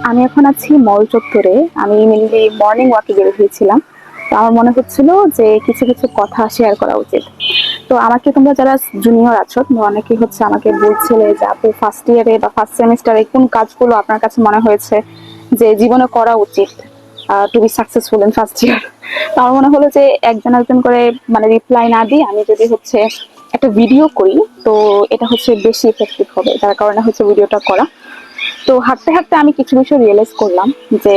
আমি এখন আছি মল চত্বরে। আমি মেনলি মর্নিং ওয়াকে বের হয়েছিলাম। তো আমার মনে হচ্ছিল যে কিছু কিছু কথা শেয়ার করা উচিত। তো আমাকে তোমরা যারা জুনিয়র আছো তোমরা অনেকেই হচ্ছে আমাকে বলছিলে যে আপু ফার্স্ট ইয়ারে বা ফার্স্ট সেমিস্টারে কোন কাজগুলো আপনার কাছে মনে হয়েছে যে জীবনে করা উচিত to be successful in first year. তো আমার মনে হলো যে একজন একজন করে মানে রিপ্লাই না দিই আমি যদি হচ্ছে একটা ভিডিও করি, তো এটা হচ্ছে বেশি ইফেক্টিভ হবে, যার কারণে হচ্ছে ভিডিওটা করা। তো হাঁটতে হাঁটতে আমি কিছু বিষয় রিয়েলাইজ করলাম যে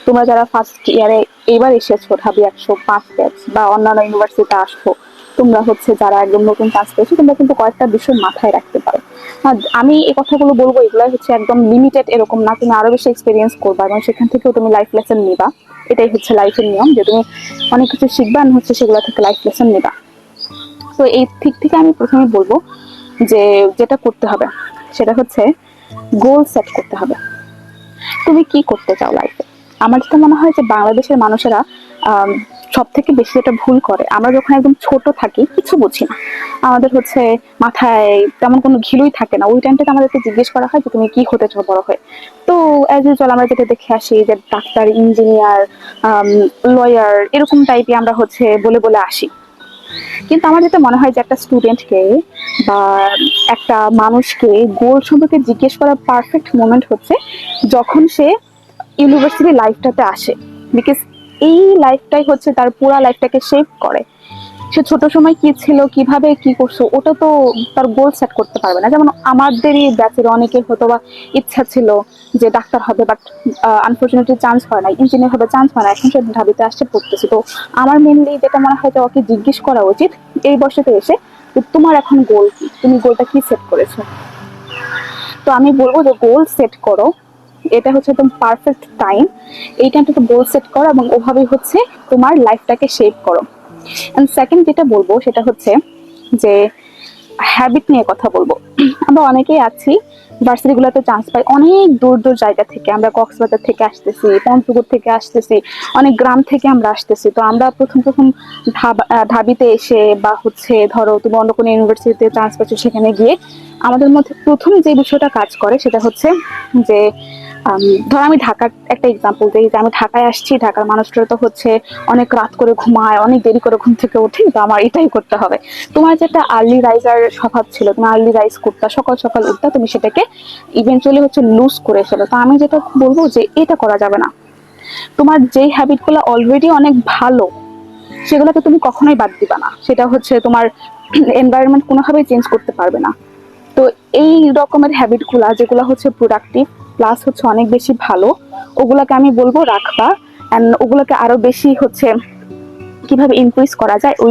তোমরা যারা ফার্স্ট ইয়ারে এবার এসেছো ঢাবি 105 ব্যাচ বা অন্যান্য ইউনিভার্সিটিতে আসছো, তোমরা হচ্ছে যারা একদম নতুন চান্স পেয়েছো তোমরা কিন্তু কয়েকটা বিষয় মাথায় রাখতে পারো। আর আমি এই কথাগুলো বলবো, এগুলো হচ্ছে একদম লিমিটেড এরকম না, তুমি আরো বেশি এক্সপিরিয়েন্স করবা এবং সেখান থেকেও তুমি লাইফ লেসন নিবা। এটাই হচ্ছে লাইফের নিয়ম, যে তুমি অনেক কিছু শিখবা আর হচ্ছে সেগুলো থেকে লাইফ লেসন নিবা। তো এই দিক থেকে আমি প্রথমে বলবো যে যেটা করতে হবে সেটা হচ্ছে গোল সেট করতে হবে। তুমি কি করতে চাও লাইফে? আমার যেটা মনে হয় যে বাংলাদেশের মানুষেরা সব থেকে বেশি যেটা ভুল করে, আমরা যখন একদম ছোট থাকি কিছু বুঝি না, আমাদের হচ্ছে মাথায় তেমন কোনো ঘিলুই থাকে না, ওই টাইমটাতে আমাদেরকে জিজ্ঞেস করা হয় যে তুমি কি হতে চাও বড় হয়ে। তো অ্যাজ ইউজুয়াল আমরা যেটা দেখে আসি যে ডাক্তার, ইঞ্জিনিয়ার, লয়ার এরকম টাইপে আমরা হচ্ছে বলে বলে আসি। কিন্তু আমার যেটা মনে হয় যে একটা স্টুডেন্টকে বা একটা মানুষকে গোল সম্পর্কে জিজ্ঞেস করার পারফেক্ট মোমেন্ট হচ্ছে যখন সে ইউনিভার্সিটি লাইফটাতে আসে। বিকজ এই লাইফটাই হচ্ছে তার পুরা লাইফটাকে শেপ করে। সে ছোট সময় কি ছিল, কিভাবে কি করছো, ওটা তো তার গোল সেট করতে পারবে না। যেমন আমাদেরই ব্যাচের অনেকের হয়তো বা ইচ্ছা ছিল যে ডাক্তার হবে, বাট আনফর্চুনেটলি চান্স হয় না, ইঞ্জিনিয়ার হবে চান্স হয় না, এখন সে ঢাবিতে আসছে পড়তেছে। তো আমার মেনলি যেটা মনে হয় যে ওকে জিজ্ঞেস করা উচিত এই বয়সেতে এসে যে তোমার এখন গোল কি, তুমি গোলটা কি সেট করেছো। তো আমি বলবো যে গোল সেট করো, এটা হচ্ছে একদম পারফেক্ট টাইম। এই টাইমটা তো গোল সেট করো এবং ওভাবেই হচ্ছে তোমার লাইফটাকে শেপ করো। এন্ড সেকেন্ড যেটা বলবো সেটা হচ্ছে যে হ্যাবিট নিয়ে কথা বলবো। আমরা অনেকেই আছি ভার্সিটি গুলোতে চান্স পাই অনেক দূর দূর জায়গা থেকে, আমরা কক্সবাজার থেকে আসতেছি, পঞ্চগড় থেকে আসতেছি, অনেক গ্রাম থেকে আমরা আসতেছি। তো আমরা প্রথম প্রথম ঢাবিতে এসে বা হচ্ছে ধরো তুমি অন্য কোনো ইউনিভার্সিটিতে চান্স পাচ্ছ, সেখানে গিয়ে আমাদের মধ্যে প্রথম যে বিষয়টা কাজ করে সেটা হচ্ছে যে ধর আমি ঢাকার একটা এক্সাম্পল দিই, যে আমি ঢাকায় আসছি, ঢাকার মানুষরা তো হচ্ছে অনেক রাত করে ঘুমায়, অনেক দেরি করে ঘুম থেকে উঠে, তো আমার এটাই করতে হবে। তোমার যেটা আর্লি রাইজার স্বভাব ছিল, তুমি আর্লি রাইজ করতে সকাল সকাল উঠতে, তুমি সেটাকে ইভেন্চুয়ালি হচ্ছে লুজ করে ফেলো। তো আমি যেটা বলবো যে এটা করা যাবে না। তোমার যেই হ্যাবিট গুলো অলরেডি অনেক ভালো সেগুলোকে তুমি কখনোই বাদ দিবা না, সেটা হচ্ছে তোমার এনভায়রনমেন্ট কোনোভাবেই চেঞ্জ করতে পারবে না। তো এই রকমের হ্যাবিট গুলা যেগুলো হচ্ছে প্রোডাক্টিভ প্লাস হচ্ছে অনেক বেশি ভালো, ওগুলাকে আমি বলবো রাখবা। অ্যান্ড ওগুলোকে আরো বেশি হচ্ছে কিভাবে ইনক্রিজ করা যায় ওই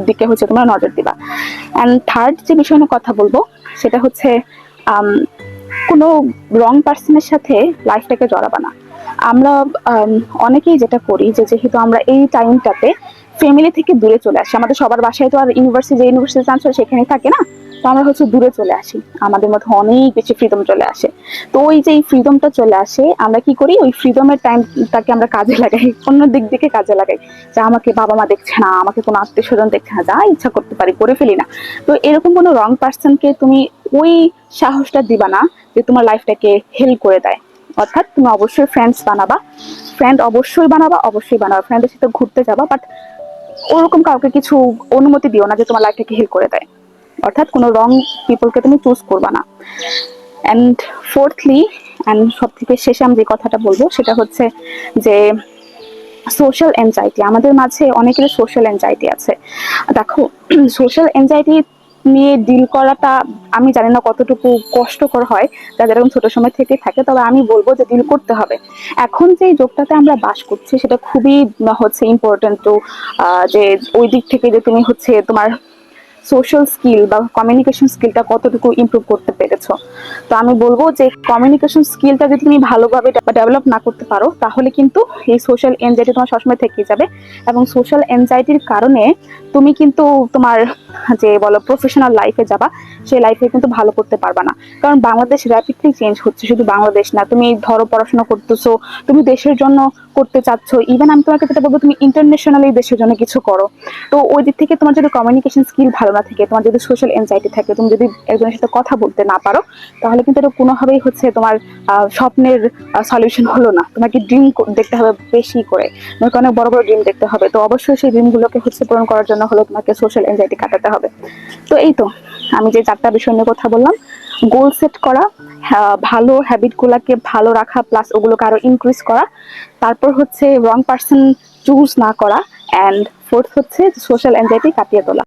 দিকে হচ্ছে তোমরা নজর দিবা। অ্যান্ড থার্ড যে বিষয় নিয়ে কথা বলবো সেটা হচ্ছে কোনো রং পার্সনের সাথে লাইফটাকে জড়াবা না। আমরা অনেকেই যেটা করি যে যেহেতু আমরা এই টাইমটাতে ফ্যামিলি থেকে দূরে চলে আসি, আমাদের সবার বাসায় তো আর ইউনিভার্সিটি, যে ইউনিভার্সিটি চান্স হয় সেখানেই থাকে না, তো আমরা হচ্ছে দূরে চলে আসি, আমাদের মধ্যে অনেক বেশি ফ্রিডম চলে আসে। তো ওই যে এই ফ্রিডমটা চলে আসে, আমরা কি করি ওই ফ্রিডমের টাইমটাকে আমরা কাজে লাগাই, অন্য দিক দিকে কাজে লাগাই, যে আমাকে বাবা মা দেখছে না, আমাকে কোনো আত্মীয় স্বজন দেখছে না, যা ইচ্ছা করতে পারি করে ফেলি না। তো এরকম কোনো রং পার্সনকে তুমি ওই সাহসটা দিবা না যে তোমার লাইফটাকে হেল করে দেয়। অর্থাৎ তুমি অবশ্যই ফ্রেন্ডস বানাবা, ফ্রেন্ড অবশ্যই বানাবা, অবশ্যই বানাবা, ফ্রেন্ডের সাথে ঘুরতে যাবা, বাট ওরকম কাউকে কিছু অনুমতি দিও না যে তোমার লাইফটাকে হেল করে দেয়। অর্থাৎ কোনো রং পিপলকে তুমি চুজ করবা না। অ্যান্ড ফোর্থলি অ্যান্ড সব থেকে শেষে আমি যে কথাটা বলবো সেটা হচ্ছে যে সোশ্যাল এনজাইটি, আমাদের মাঝে অনেকেরই সোশ্যাল এনজাইটি আছে। দেখো, সোশ্যাল এনজাইটি নিয়ে ডিল করাটা আমি জানি না কতটুকু কষ্টকর হয় যাদের এরকম ছোট সময় থেকে থাকে, তবে আমি বলবো যে ডিল করতে হবে। এখন যে যুগটাতে আমরা বাস করছি সেটা খুবই হচ্ছে ইম্পর্টেন্ট। তো যে ওই দিক থেকে যে তুমি হচ্ছে তোমার সোশ্যাল স্কিল বা কমিউনিকেশন স্কিলটা কতটুকু ইমপ্রুভ করতে পেরেছো। তো আমি বলবো যে কমিউনিকেশন স্কিলটা যদি তুমি ভালোভাবে ডেভেলপ না করতে পারো তাহলে কিন্তু এই সোশ্যাল এনজাইটি তোমার সবসময় থেকে যাবে, এবং সোশ্যাল এনজাইটির কারণে তুমি কিন্তু তোমার যে বলো প্রফেশনাল লাইফে যাবা, সেই লাইফে কিন্তু ভালো করতে পারবা না। কারণ বাংলাদেশ র্যাপিডলি চেঞ্জ হচ্ছে, শুধু বাংলাদেশ না, তুমি ধরো পড়াশোনা করতেছো, তুমি দেশের জন্য করতে চাচ্ছ, ইভেন আমি তোমাকে যেটা বলবো তুমি ইন্টারন্যাশনালি দেশের জন্য কিছু করো, তো ওই দিক থেকে তোমার যদি কমিউনিকেশন স্কিল ভালো না থাকে, তোমার যদি সোশ্যাল এনজাইটি থাকে, তুমি যদি একজনের সাথে কথা বলতে না পারো, তাহলে কিন্তু এটা কোনোভাবেই হচ্ছে তোমার স্বপ্নের সলিউশন হলো না। তোমাকে ড্রিম দেখতে হবে বেশি করে, তোমাকে অনেক বড় বড় ড্রিম দেখতে হবে। তো অবশ্যই সেই ড্রিমগুলোকে হচ্ছে পূরণ করার জন্য হলো তোমাকে সোশ্যাল এনজাইটি কাটাতে হবে। তো এই তো আমি যে 4টা বিষয় নিয়ে কথা বললাম, গোল সেট করা, ভালো হ্যাবিট গুলাকে ভালো রাখা, প্লাস ওগুলোকে আরো ইনক্রিজ করা, তারপর হচ্ছে রং পার্সন চুজ না করা, অ্যান্ড ফোর্থ হচ্ছে সোশ্যাল এনজাইটি কাটিয়ে তোলা।